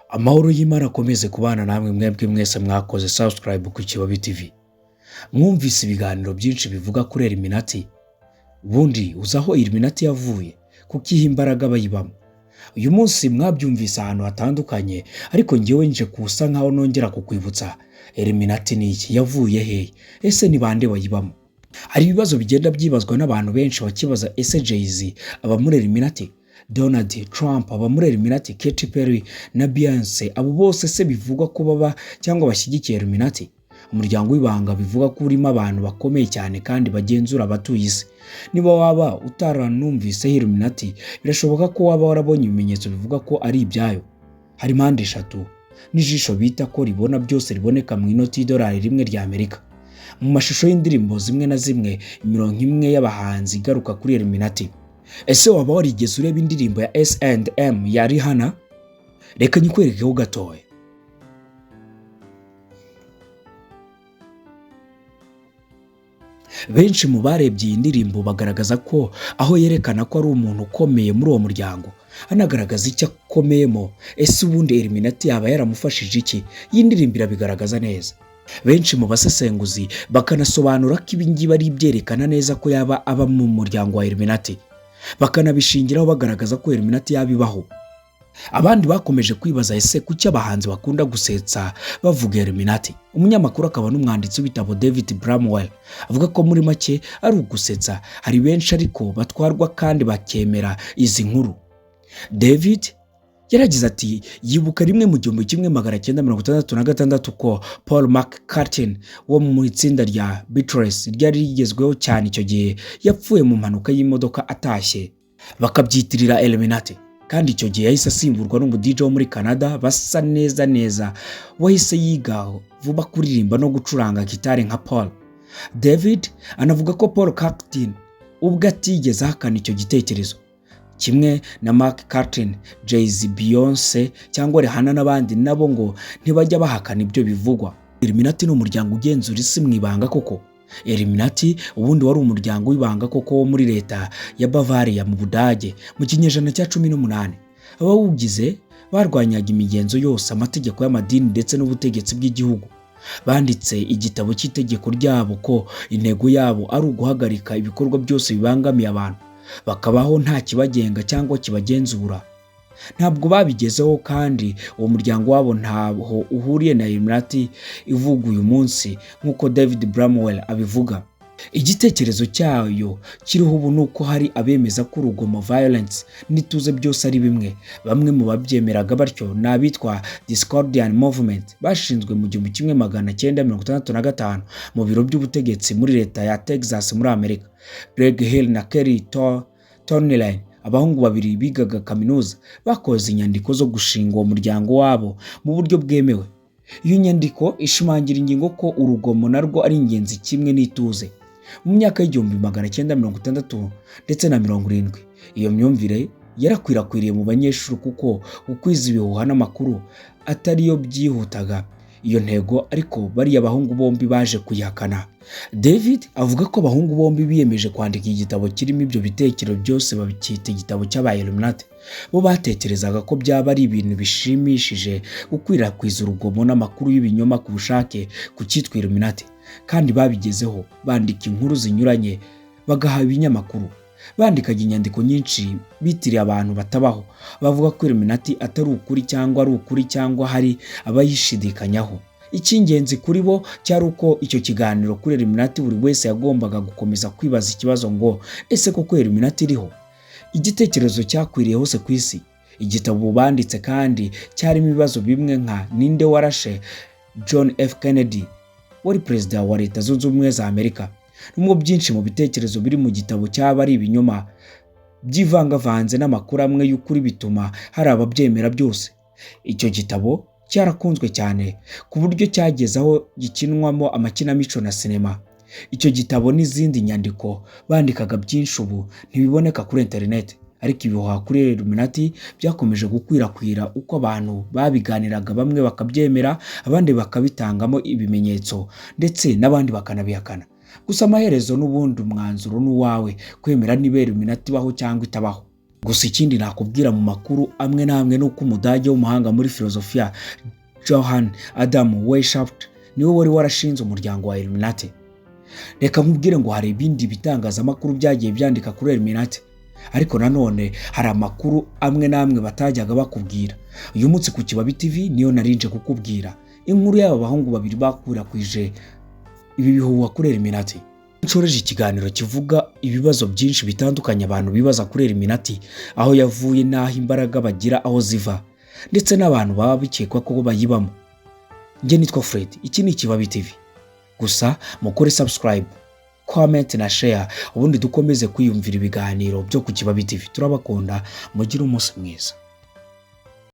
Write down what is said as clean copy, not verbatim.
Amahoro y'Imana akomeze kubana namwe mwebwe mwese mwakoze subscribe ku Kibabi TV. Mwumvise ibiganiro byinshi bivuga kuri Illuminati. Bundi uzaho Illuminati yavuye kuko ihe imbaraga bayibamo. Uyu munsi mwabyumvise ahantu hatandukanye, ariko ngewe nje kusa nkaho nongera kukwibutsa Illuminati ni iki, yavuye he, ese ni bande bayibamo. Hari ibibazo bigenda byibazwa n'abantu benshi bakibaza ese Jay-Z aba muri Illuminati, Donald Trump aba muri Illuminati, Katy Perry na Beyonce abo bose se bivugwa ko baba cyangwa bashyigikiye Illuminati. Umuryango w'ibanga bivuga ko urimo abantu bakomeye cyane kandi bagenzura abatuye isi. Niba waba utaranumvise Illuminati, birashoboka ko waba warabonye ibimenyetso bivuga ko ari ibyayo. Hari mpande eshatu n'ijisho bita ko ribona byose riboneka mu inoti y'idolari rimwe rya Amerika. Mu mashusho y'indirimbo zimwe na zimwe, imirongo imwe y'abahanzi igaruka kuri Illuminati. Ese waba warigeze ureba indirimbo ya S&M ya Rihanna? Reka nyikwerekeho gatoya. Benshi mu barebye iyi ndirimbo bagaragaza ko aho yerekana ko ari umuntu ukomeye muri uwo muryango, anagaragaza icyo akomeyemo. Ese ubundi Illuminati yaba yaramufashije iki? Iyi ndirimbo irabigaragaza neza. Benshi mu basesenguzi bakanasobanura ko ibi ngibi ari ibyerekana neza ko yaba aba mu muryango wa Illuminati, bakanabishingiraho bagaragaza ko Illuminati yabibaho. Abandi bakomeje kwibaza ese kuki abahanzi bakunda gusetsa bavuga Illuminati. Umunyamakuru akaba n'umwanditsi w'ibitabo David Bramwell avuga ko muri make ari ugusetsa. Hari benshi ariko batwarwa kandi bakemera izi nkuru. David yaragize ati yibuka rimwe mu 1966 ko Paul McCartney wo mu itsinda rya Beatles ryari rigezweho cyane icyo gihe yapfuye mu mpanuka y'imodoka atashye, bakabyitirira Illuminati. Kandi icyo gihe yahise asimburwa n'umu DJ wo muri Canada basa neza wahise yiga vuba kuririmba no gucuranga gitari nka Paul. David anavuga ko Paul McCartney ubwo atigeze ahakana icyo gitekerezo, kimwe na McCartney, Jay-Z, Beyonce cyangwa Rihanna n'abandi nabo ngo ntibajya bahakana ibyo bivugwa. Illuminati ni umuryango ugenzura isi mu ibanga koko. Illuminati ubundi wari umuryango w'ibanga koko wo muri leta ya Bavaria mu Budage mu kinyejana cya 18. Abawugize barwanyaga imigenzo yose, amategeko y'amadini ndetse n'ubutegetsi bw'igihugu. Banditse igitabo cy'itegeko ryabo ko intego yabo ari uguhagarika ibikorwa byose bibangamiye abantu, bakabaho nta kibagenga cyangwa kibagenzura. Ntabwo babigezeho, kandi uwo muryango wabo ntaho uhuriye na Illuminati ivuga uyu munsi nk'uko David Bramwell abivuga. Igitekerezo cyayo kiriho ubu nuko hari abemeza ko urugomo, violence n'ituze byose ari bimwe. Bamwe mu babyemeraga batyo n'abitwa Discordian Movement bashinzwe mu 1965 mu biro by'ubutegetsi muri leta ya Texas muri Amerika. Greg Hill na Kerry Thornley, abahungu babiri bigaga kaminuza, bakoze inyandiko zo gushinga uwo muryango wabo mu buryo bwemewe. Iyo nyandiko ishimangira ingingo ko urugomo narwo ari ingenzi kimwe n'ituze. Mu myaka y'1960 ndetse na 70, iyo myumvire yarakwirakwiriye mu banyeshuri kuko ukwiza ibihuha n'amakuru atariyo byihutaga iyo ntego, ariko bariya abahungu bombi baje kuyihakana. David avuga ko abahungu bombi biyemeje kwandika igitabo kirimo ibyo bitekerezo byose, babyita igitabo cy'aba Illuminati. Bo batekerezaga ko byaba ari ibintu bishimishije gukwirakwiza urugomo n'amakuru y'ibinyoma ku bushake ku cyitwa Illuminati, kandi babigezeho bandika inkuru zinyuranye, bagaha ibinyamakuru. Bandikaga inyandiko nyinshi bitiriye abantu batabaho, bavuga ko Illuminati atari ukuri cyangwa ari ukuri cyangwa hari abayishidikanyaho. Icy'ingenzi kuri bo cyari uko icyo kiganiro kuri Illuminati buri wese yagombaga gukomeza kwibaza ikibazo ngo ese koko Illuminati iriho? Igitekerezo cyakwiriye hose ku isi. Igitabo banditse kandi cyarimo ibibazo bimwe nka ninde warashe John F. Kennedy wari perezida wa Leta Zunze Ubumwe za Amerika. Nubwo byinshi mu bitekerezo biri mu gitabo cyaba ari ibinyoma byivangavanze n'amakuru amwe y'ukuri, bituma hari ababyemera byose. Icyo gitabo cyarakunzwe cyane ku buryo cyagezaho gikinwamo amakinamico na sinema. Icyo gitabo n'izindi nyandiko bandikaga byinshi ubu ntibiboneka kuri internet, ariko ibihuha kuri Illuminati byakomeje gukwirakwira uko abantu babiganiraga. Bamwe bakabyemera, abandi bakabitangamo ibimenyetso, ndetse n'abandi bakanabihakana. Gusa amaherezo n'ubundi umwanzuro n'uwawe kwemera niba Illuminati ibaho cyangwa itabaho. Gusa ikindi nakubwira mu makuru amwe n'amwe nuko umudage w'umuhanga muri filozofiya Johann Adam Weishaupt niwe wari warashinze umuryango wa Illuminati. Reka nkubwire ngo hari ibindi bitangazamakuru byagiye byandika kuri Illuminati, ariko nanone hari amakuru amwe n'amwe batajyaga bakubwira. Uyu munsi ku Kibabi TV niyo narinje kukubwira inkuru y'aba bahungu babiri bakwirakwijwe ibi bihuha kuri Illuminati. Nshoreje ikiganiro kivuga ibibazo byinshi bitandukanye abantu bibaza kuri Illuminati, aho yavuye n'aho imbaraga bagira aho ziva, ndetse n'abantu baba bikekwa ko bayibamo. Njye nitwa Fred, iki ni Kibabi TV. Gusa mukore subscribe, comment na share, ubundi dukomeze kwiyumvira ibiganiro byo ku Kibabi TV. Turabakunda, mugire umunsi mwiza.